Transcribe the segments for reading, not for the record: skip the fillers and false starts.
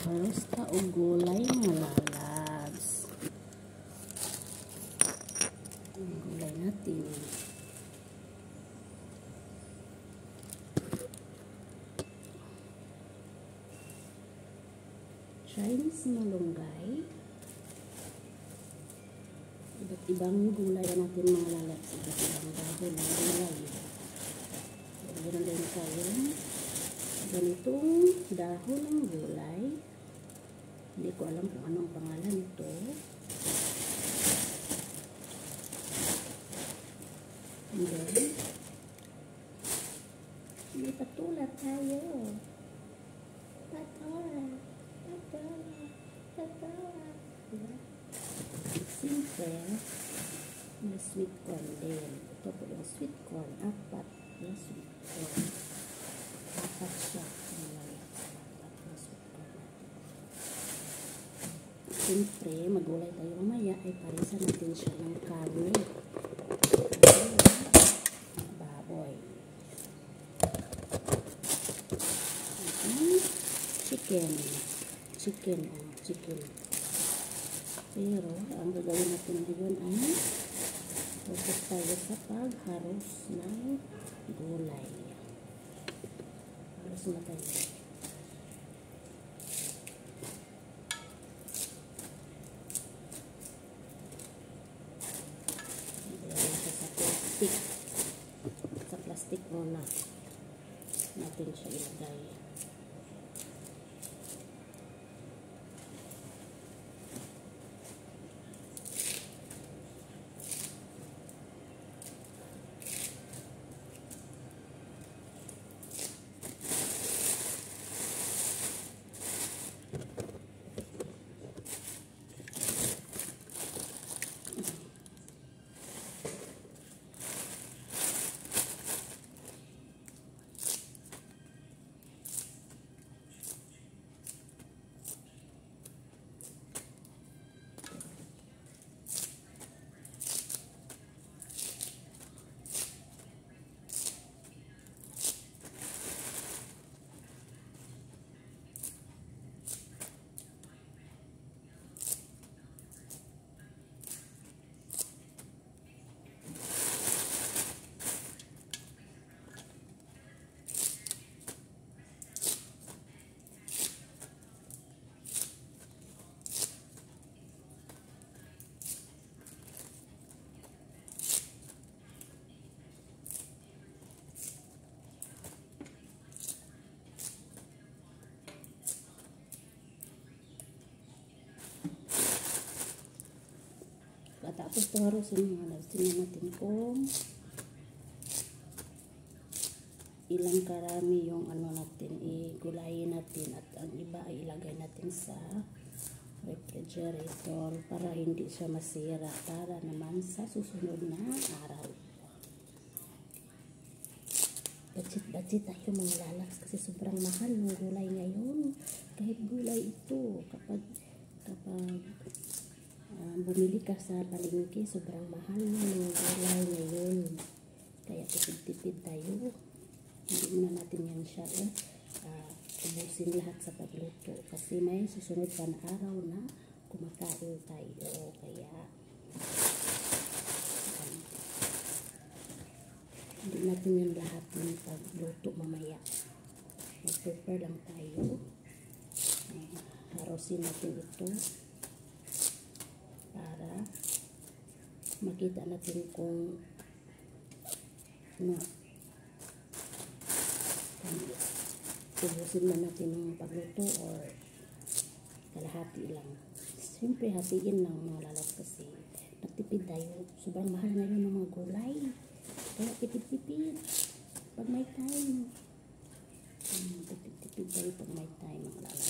Kamusta o gulay mga lalabs? Ang gulay natin. Chinese malunggay. Iba't ibang gulay natin mga lalabs. Iba't ibang dahon ng gulay. Meron din tayong ganitong dahon ng gulay. Hindi ko alam kung anong pangalan nito. And then, may patula tayo. Patula. Siyempre, may sweet corn din. Ito po yung sweet corn. Apat na sweet corn. Apat siya. Siyempre, magulay tayo mamaya ay parisan natin siya ng karne. Baboy. Chicken. Pero, ang gagawin natin ngayon ay focus tayo sa pagharos ng gulay. Haros na tayo. Sa plastic muna natin siya ilagay. Tapos ito harusin mga lalabs. Tingnan natin kung ilang karami yung ano natin, igulayin natin at ang iba ay ilagay natin sa refrigerator para hindi siya masira, para naman sa susunod na araw. Budget tayo mga lalabs kasi sobrang mahal ng gulay ngayon. Kahit gulay ito, kapag bumili ka sa palengke, sobrang mahal ng gulay ngayon. Kaya tipid-tipid tayo. Hindi muna natin yan siya ubusin lahat sa pagluto. Kasi may susunod pa na araw na kumakain tayo. Kaya hindi natin yan lahat ng pagluto mamaya. Mag-prepare lang tayo. Harosin natin ito para makita natin kung ubusin na natin ng pagluto or kalahati lang. Siyempre hatiin lang mga lalabs kasi nagtipid tayo. Sobrang mahal ngayon ng mga gulay. Kaya tipid-tipid pag may time. Tipid-tipid tayo pag may time mga lalabs.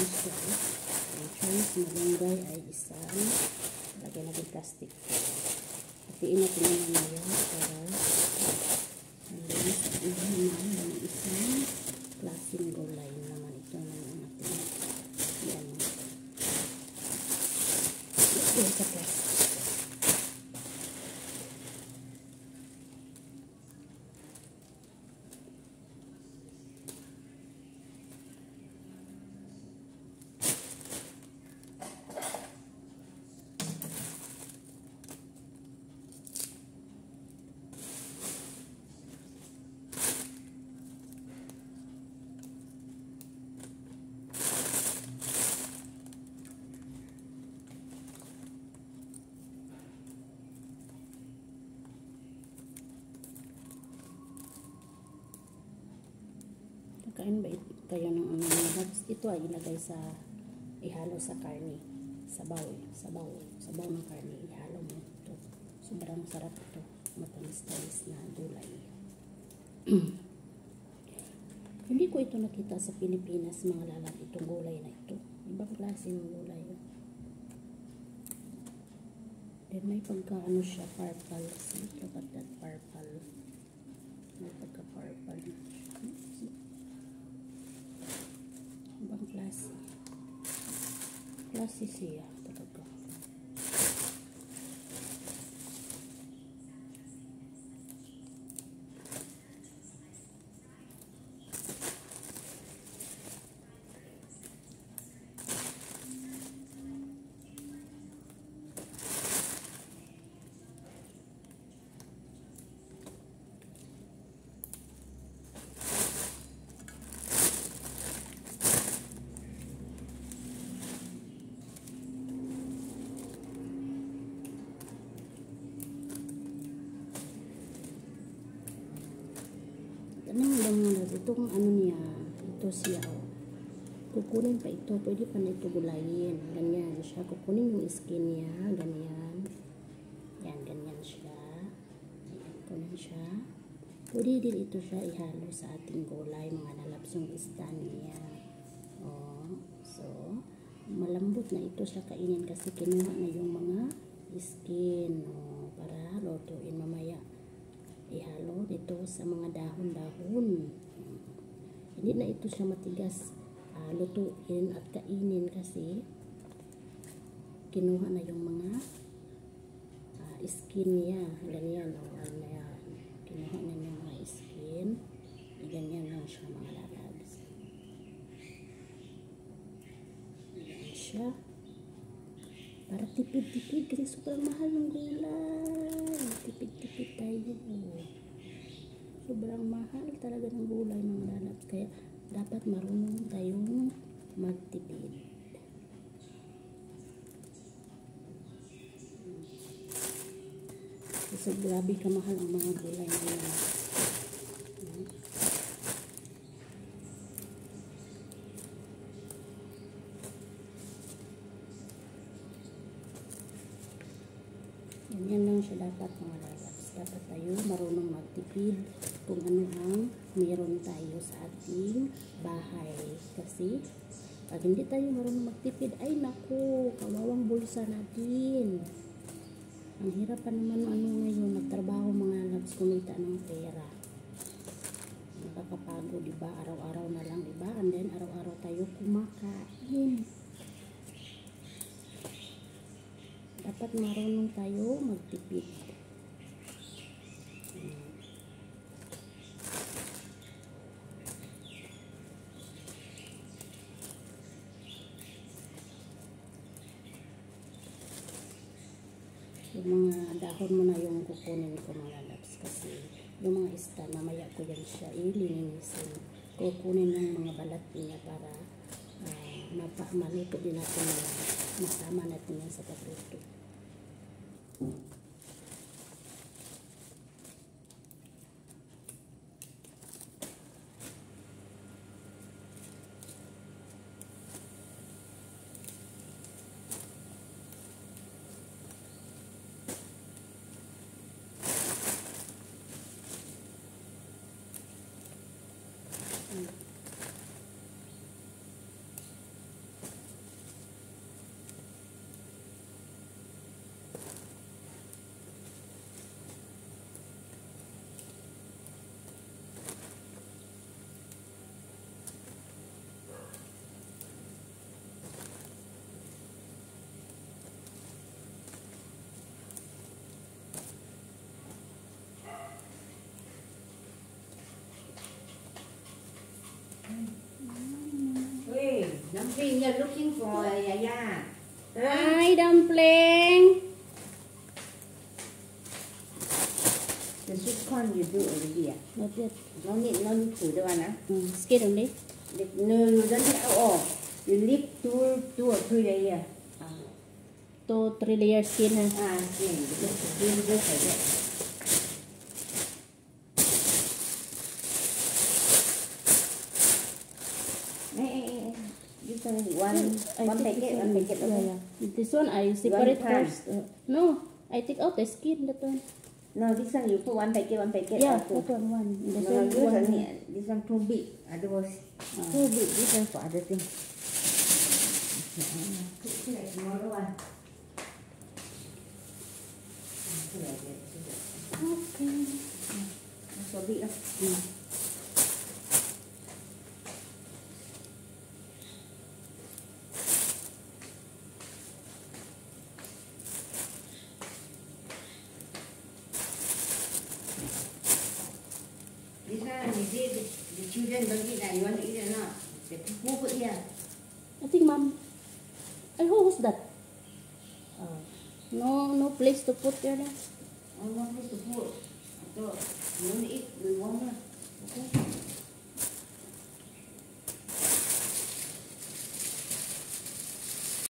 siya. Ang choice malunggay ay isang lagay natin plastic. Hatiin natin yung mamaya para malinis at iba naman ng isang klaseng gulay naman ito naman natin. Yan. Ito sa plastic. Kain ba kayo ng ito ay ilagay sa ihalo sa karne, sabaw ng karne, ihalo mo ito. Sobrang sarap ito, matamis-tamis na gulay. Hindi ko ito nakita sa Pilipinas mga lalaki, itong gulay na ito. Ibang klase ng gulay. Then may pagka siya, purple. See, look at that purple. May pagka-purple na siya. Ibang klase. Klase siya talaga. Itong niya, ito siya, kukunin pa ito, pwede pa na ito gulayin, ganyan siya, kukunin yung skin niya, ganyan, yan, ganyan siya, ayan, kunin siya, pwede din ito siya ihalo sa ating gulay, mga lalabs yung isda niya, so, malambot na ito siya kainin kasi kinuha na yung mga skin, para lutuin mamaya. Ihalo dito sa mga dahon-dahon. Hindi na ito siya matigas lutuin at kainin kasi kinuha na yung mga skin niya. Ganyan. Kinuha na yung mga skin. Ganyan lang siya mga lalabs. Ganyan siya. Para tipid-tipid kasi sobrang mahal ng gulay. Tipid-tipid tayo. Sobrang mahal talaga ng gulay mga lalabs. Kaya dapat marunong tayong magtipid. Kasi grabe kamahal ang mga gulay ngayon. Ganyan lang siya dapat mga lalabs. Dapat tayo marunong magtipid kung ano ang meron tayo sa ating bahay. Kasi pag hindi tayo marunong magtipid, ay naku, kawawang bulsa natin. Ang hirap pa naman ngayon, magtrabaho mga lalabs, kumita ng pera. Nakakapagod, diba? Araw-araw na lang, diba? And then araw-araw tayo kumakain. Dapat marunong tayo magtipid. Yung mga dahon mo na yung kukunin ko mga lalabs kasi yung mga ista, mamaya ko yan siya ililinisin. Kukunin yung mga balat niya para maluto din natin yan. Masama natin yan sa pagluto. Dumpling, you're looking for Yaya. Hi, dumpling. The sweet corn you do already. Not yet. No need to do one. Skin only. No, you don't need all. You leave two or three layers. 2-3 layer skin ha. Skin. Just like that. This one packet. Yeah. This one I separate pan. first. No, I take out the skin. That one. No, this one you put one packet. Yeah, or two. that one. This No, one. this one too big. Otherwise, too big. This one for other things. Put like smaller one. Okay. So big. This one, the children don't eat that. You want to eat or not? Who put here? I think, mom. Who's that? No place to put there. Oh, what place to put? I thought.